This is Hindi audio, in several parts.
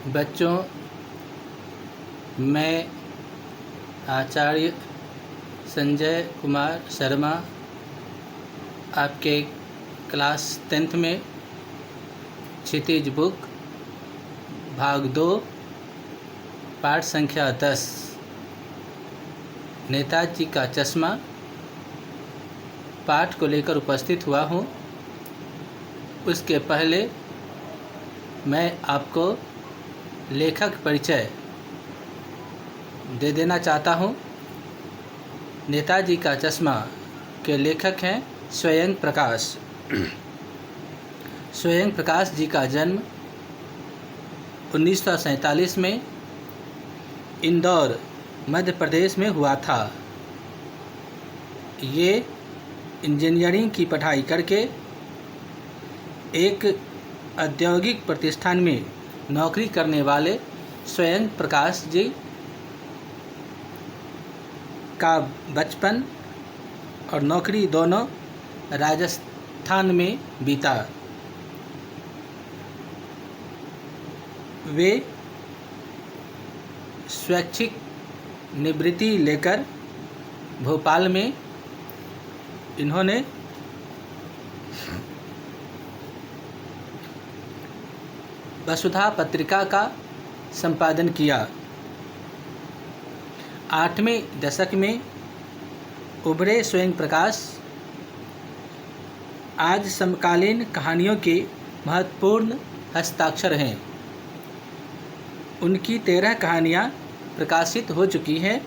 बच्चों, मैं आचार्य संजय कुमार शर्मा आपके क्लास 10th में क्षितिज बुक भाग 2 पाठ संख्या 10 नेताजी का चश्मा पाठ को लेकर उपस्थित हुआ हूँ। उसके पहले मैं आपको लेखक परिचय दे देना चाहता हूँ। नेताजी का चश्मा के लेखक हैं स्वयं प्रकाश। स्वयं प्रकाश जी का जन्म 1947 में इंदौर मध्य प्रदेश में हुआ था। ये इंजीनियरिंग की पढ़ाई करके एक औद्योगिक प्रतिष्ठान में नौकरी करने वाले स्वयं प्रकाश जी का बचपन और नौकरी दोनों राजस्थान में बीता। वे स्वैच्छिक निवृत्ति लेकर भोपाल में इन्होंने वसुधा पत्रिका का संपादन किया। 8वें दशक में उभरे स्वयं प्रकाश आज समकालीन कहानियों के महत्वपूर्ण हस्ताक्षर हैं। उनकी 13 कहानियाँ प्रकाशित हो चुकी हैं,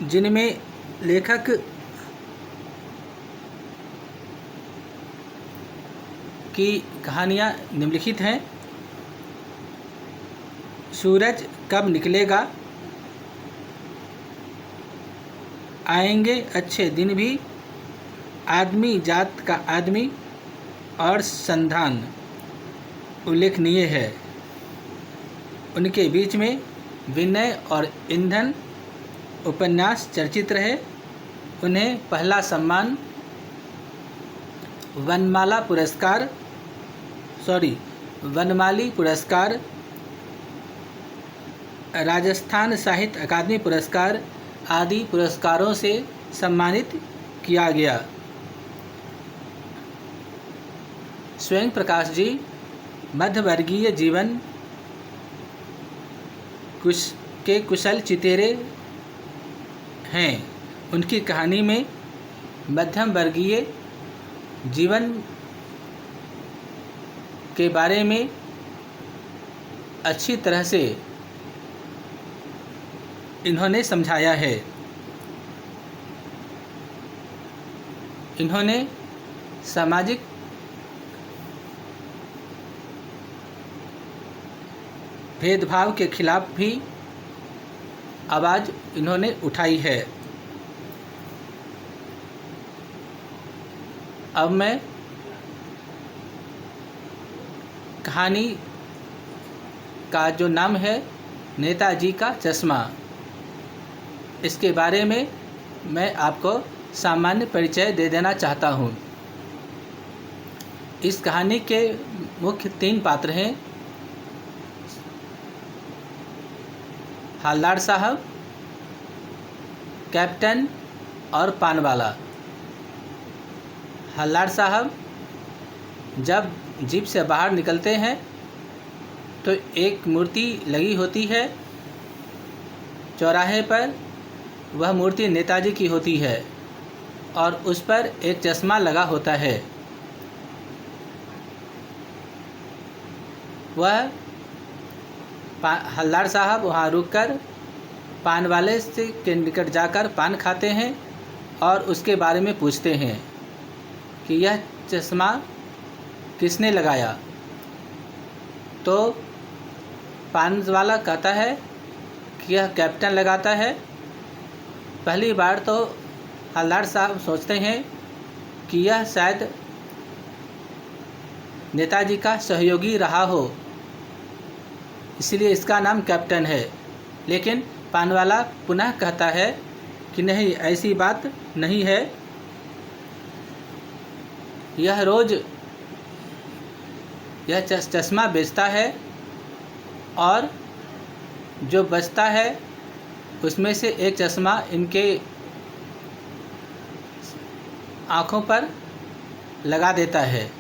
जिनमें लेखक की कहानियाँ निम्नलिखित हैं। सूरज कब निकलेगा, आएंगे अच्छे दिन भी, आदमी जात का आदमी और संधान उल्लेखनीय है। उनके बीच में विनय और ईंधन उपन्यास चर्चित रहे। उन्हें पहला सम्मान वनमाली पुरस्कार, राजस्थान साहित्य अकादमी पुरस्कार आदि पुरस्कारों से सम्मानित किया गया। स्वयं प्रकाश जी मध्यवर्गीय जीवन के कुशल चितेरे हैं। उनकी कहानी में मध्यम वर्गीय जीवन के बारे में अच्छी तरह से इन्होंने समझाया है। इन्होंने सामाजिक भेदभाव के खिलाफ भी आवाज़ इन्होंने उठाई है। अब मैं कहानी का जो नाम है नेताजी का चश्मा, इसके बारे में मैं आपको सामान्य परिचय दे देना चाहता हूँ। इस कहानी के मुख्य 3 पात्र हैं। हवलदार साहब, कैप्टन और पानवाला। हवलदार साहब जब जीप से बाहर निकलते हैं तो एक मूर्ति लगी होती है चौराहे पर। वह मूर्ति नेताजी की होती है और उस पर एक चश्मा लगा होता है। वह हवलदार साहब वहाँ रुककर पान वाले से के निकट जाकर पान खाते हैं और उसके बारे में पूछते हैं कि यह चश्मा किसने लगाया। तो पान वाला कहता है कि यह कैप्टन लगाता है। पहली बार तो हवलदार साहब सोचते हैं कि यह शायद नेताजी का सहयोगी रहा हो, इसलिए इसका नाम कैप्टन है। लेकिन पानवाला पुनः कहता है कि नहीं, ऐसी बात नहीं है। यह रोज़ यह चश्मा बेचता है और जो बचता है उसमें से एक चश्मा इनके आँखों पर लगा देता है।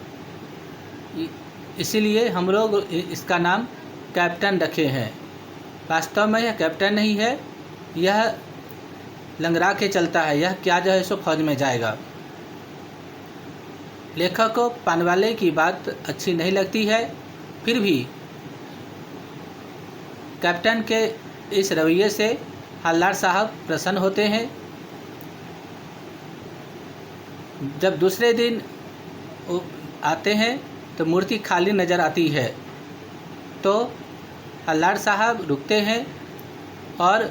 इसीलिए हम लोग इसका नाम कैप्टन रखे हैं। वास्तव में यह कैप्टन नहीं है, यह लंगड़ा के चलता है, यह क्या जो है सो फौज में जाएगा। लेखक को पानवाले की बात अच्छी नहीं लगती है, फिर भी कैप्टन के इस रवैये से हवलदार साहब प्रसन्न होते हैं। जब दूसरे दिन आते हैं तो मूर्ति खाली नज़र आती है, तो हवलदार साहब रुकते हैं और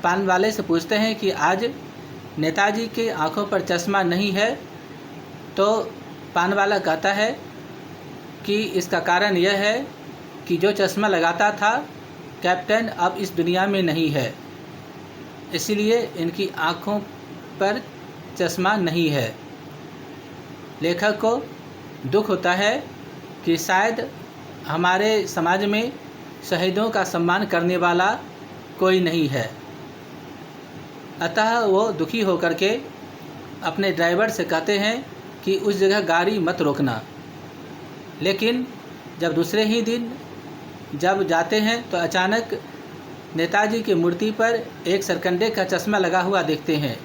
पान वाले से पूछते हैं कि आज नेताजी के आंखों पर चश्मा नहीं है। तो पान वाला कहता है कि इसका कारण यह है कि जो चश्मा लगाता था कैप्टन अब इस दुनिया में नहीं है, इसलिए इनकी आंखों पर चश्मा नहीं है। लेखक को दुख होता है कि शायद हमारे समाज में शहीदों का सम्मान करने वाला कोई नहीं है। अतः वो दुखी होकर के अपने ड्राइवर से कहते हैं कि उस जगह गाड़ी मत रोकना। लेकिन जब दूसरे ही दिन जब जाते हैं तो अचानक नेताजी की मूर्ति पर एक सरकंडे का चश्मा लगा हुआ देखते हैं।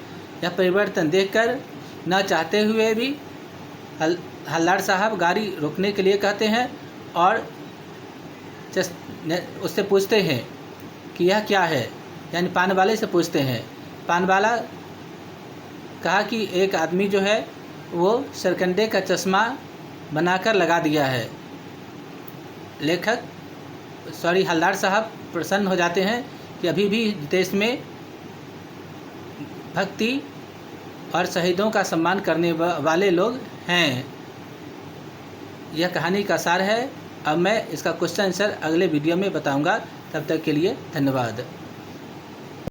यह परिवर्तन देखकर न चाहते हुए भी हवलदार साहब गाड़ी रोकने के लिए कहते हैं और उससे पूछते हैं कि यह क्या है, यानी पान वाले से पूछते हैं। पान वाला कहा कि एक आदमी जो है वो सरकंडे का चश्मा बनाकर लगा दिया है। हवलदार साहब प्रसन्न हो जाते हैं कि अभी भी देश में भक्ति और शहीदों का सम्मान करने वाले लोग हैं। यह कहानी का सार है। अब मैं इसका क्वेश्चन आंसर अगले वीडियो में बताऊंगा। तब तक के लिए धन्यवाद।